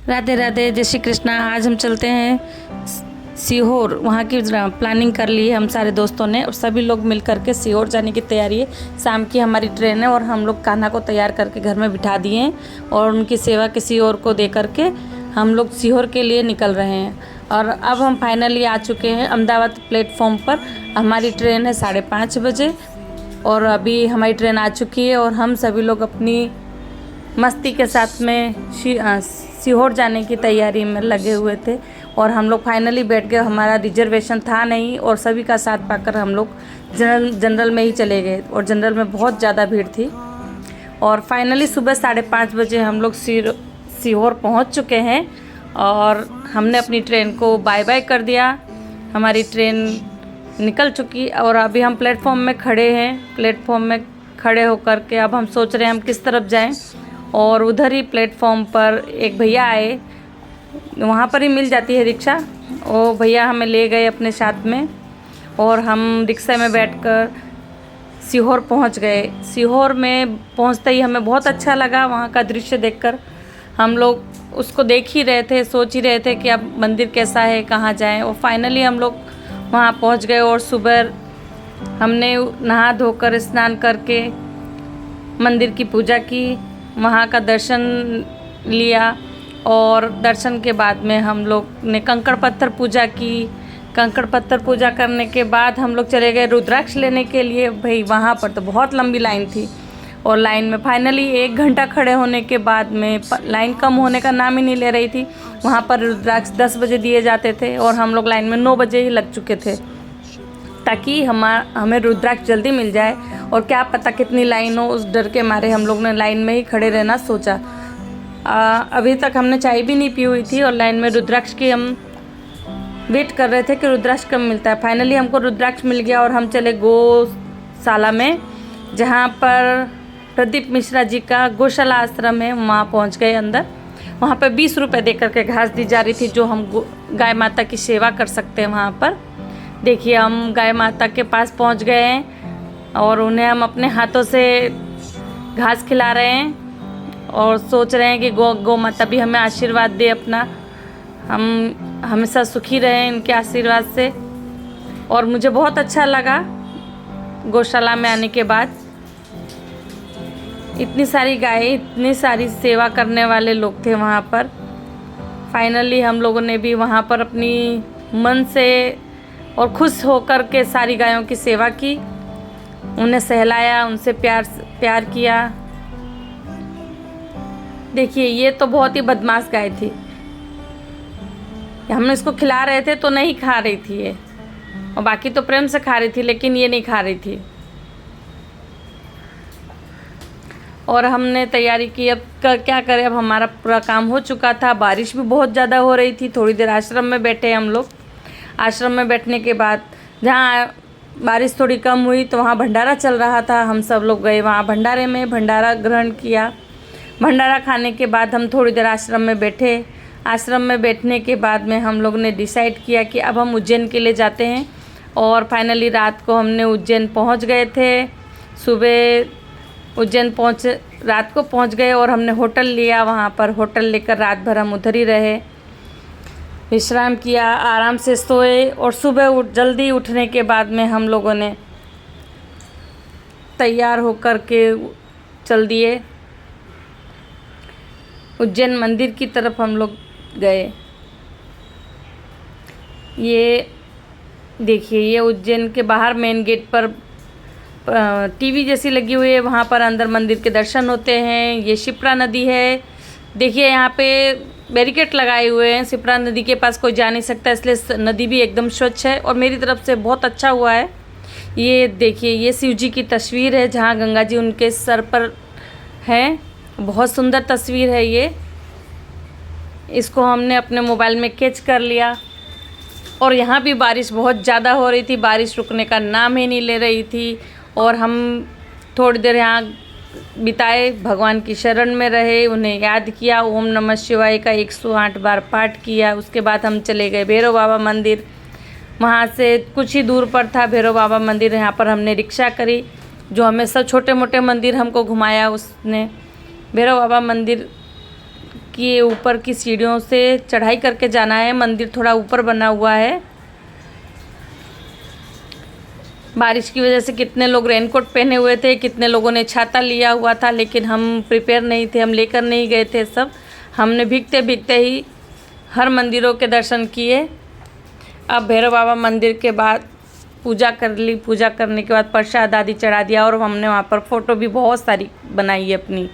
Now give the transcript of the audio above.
राधे राधे, जय श्री कृष्णा। आज हम चलते हैं सीहोर। वहाँ की प्लानिंग कर ली है हम सारे दोस्तों ने और सभी लोग मिल करके सीहोर जाने की तैयारी है। शाम की हमारी ट्रेन है और हम लोग कान्हा को तैयार करके घर में बिठा दिए हैं और उनकी सेवा किसी और को दे करके हम लोग सीहोर के लिए निकल रहे हैं। और अब हम फाइनली आ चुके हैं अहमदाबाद प्लेटफॉर्म पर। हमारी ट्रेन है 5:30 बजे और अभी हमारी ट्रेन आ चुकी है और हम सभी लोग अपनी मस्ती के साथ में सीहोर जाने की तैयारी में लगे हुए थे और हम लोग फाइनली बैठ गए। हमारा रिजर्वेशन था नहीं और सभी का साथ पाकर हम लोग जनरल में ही चले गए और जनरल में बहुत ज़्यादा भीड़ थी। और फाइनली सुबह 5:30 बजे हम लोग सीहोर पहुंच चुके हैं और हमने अपनी ट्रेन को बाय बाय कर दिया। हमारी ट्रेन निकल चुकी और अभी हम प्लेटफॉर्म में खड़े हैं। प्लेटफॉर्म में खड़े होकर के अब हम सोच रहे हैं हम किस तरफ जाएं। और उधर ही प्लेटफॉर्म पर एक भैया आए, वहाँ पर ही मिल जाती है रिक्शा। वो भैया हमें ले गए अपने साथ में और हम रिक्शा में बैठकर सीहोर पहुँच गए। सीहोर में पहुँचते ही हमें बहुत अच्छा लगा। वहाँ का दृश्य देखकर हम लोग उसको देख ही रहे थे, सोच ही रहे थे कि अब मंदिर कैसा है, कहाँ जाएं। और फाइनली हम लोग वहाँ पहुँच गए और सुबह हमने नहा धोकर स्नान करके मंदिर की पूजा की, वहाँ का दर्शन लिया और दर्शन के बाद में हम लोग ने कंकड़ पत्थर पूजा की। कंकड़ पत्थर पूजा करने के बाद हम लोग चले गए रुद्राक्ष लेने के लिए। भाई वहाँ पर तो बहुत लंबी लाइन थी और लाइन में फाइनली 1 घंटा खड़े होने के बाद में लाइन कम होने का नाम ही नहीं ले रही थी। वहाँ पर रुद्राक्ष 10 बजे दिए जाते थे और हम लोग लाइन में 9 बजे ही लग चुके थे ताकि हमें रुद्राक्ष जल्दी मिल जाए। और क्या पता कितनी लाइन हो, उस डर के मारे हम लोग ने लाइन में ही खड़े रहना सोचा। अभी तक हमने चाय भी नहीं पी हुई थी और लाइन में रुद्राक्ष की हम वेट कर रहे थे कि रुद्राक्ष कब मिलता है। फाइनली हमको रुद्राक्ष मिल गया और हम चले गौशाला में, जहाँ पर प्रदीप मिश्रा जी का गौशाला आश्रम है। वहाँ पहुँच गए अंदर। वहाँ पर 20 रुपये दे करके घास दी जा रही थी जो हम गाय माता की सेवा कर सकते हैं वहाँ पर। देखिए हम गाय माता के पास पहुँच गए हैं और उन्हें हम अपने हाथों से घास खिला रहे हैं और सोच रहे हैं कि गौ माता भी हमें आशीर्वाद दे अपना, हम हमेशा सुखी रहें इनके आशीर्वाद से। और मुझे बहुत अच्छा लगा गौशाला में आने के बाद। इतनी सारी गायें, इतनी सारी सेवा करने वाले लोग थे वहाँ पर। फाइनली हम लोगों ने भी वहाँ पर अपनी मन से और खुश होकर के सारी गायों की सेवा की, उन्हें सहलाया, उनसे प्यार किया। देखिए ये तो बहुत ही बदमाश गाय थी। हम इसको खिला रहे थे तो नहीं खा रही थी ये, और बाकी तो प्रेम से खा रही थी लेकिन ये नहीं खा रही थी। और हमने तैयारी की, अब क्या करें, अब हमारा पूरा काम हो चुका था। बारिश भी बहुत ज़्यादा हो रही थी। थोड़ी देर आश्रम में बैठे हम लोग। आश्रम में बैठने के बाद जहाँ बारिश थोड़ी कम हुई तो वहाँ भंडारा चल रहा था। हम सब लोग गए वहाँ भंडारे में, भंडारा ग्रहण किया। भंडारा खाने के बाद हम थोड़ी देर आश्रम में बैठे। आश्रम में बैठने के बाद में हम लोग ने डिसाइड किया कि अब हम उज्जैन के लिए जाते हैं। और फाइनली रात को हमने उज्जैन पहुँच गए थे। सुबह उज्जैन रात को पहुँच गए और हमने होटल लिया। वहाँ पर होटल लेकर रात भर हम उधर ही रहे, विश्राम किया, आराम से सोए। और सुबह जल्दी उठने के बाद में हम लोगों ने तैयार होकर के चल दिए उज्जैन मंदिर की तरफ। हम लोग गए। ये देखिए ये उज्जैन के बाहर मेन गेट पर टीवी जैसी लगी हुई है, वहाँ पर अंदर मंदिर के दर्शन होते हैं। ये शिप्रा नदी है। देखिए यहाँ पे बैरिकेड लगाए हुए हैं, शिप्रा नदी के पास कोई जा नहीं सकता, इसलिए नदी भी एकदम स्वच्छ है और मेरी तरफ से बहुत अच्छा हुआ है। ये देखिए ये शिव जी की तस्वीर है जहाँ गंगा जी उनके सर पर हैं। बहुत सुंदर तस्वीर है ये। इसको हमने अपने मोबाइल में कैच कर लिया। और यहाँ भी बारिश बहुत ज़्यादा हो रही थी, बारिश रुकने का नाम ही नहीं ले रही थी। और हम थोड़ी देर यहाँ बिताए, भगवान की शरण में रहे, उन्हें याद किया, ओम नमः शिवाय का 108 बार पाठ किया। उसके बाद हम चले गए भैरव बाबा मंदिर। वहाँ से कुछ ही दूर पर था भैरव बाबा मंदिर। यहाँ पर हमने रिक्शा करी, जो हमें सब छोटे मोटे मंदिर हमको घुमाया उसने। भैरव बाबा मंदिर कि ये ऊपर की सीढ़ियों से चढ़ाई करके जाना है। मंदिर थोड़ा ऊपर बना हुआ है। बारिश की वजह से कितने लोग रेनकोट पहने हुए थे, कितने लोगों ने छाता लिया हुआ था, लेकिन हम प्रिपेयर नहीं थे, हम लेकर नहीं गए थे सब। हमने भीगते भीगते ही हर मंदिरों के दर्शन किए। अब भैरव बाबा मंदिर के बाद पूजा कर ली। पूजा करने के बाद प्रसाद आदि चढ़ा दिया और हमने वहाँ पर फ़ोटो भी बहुत सारी बनाई है अपनी।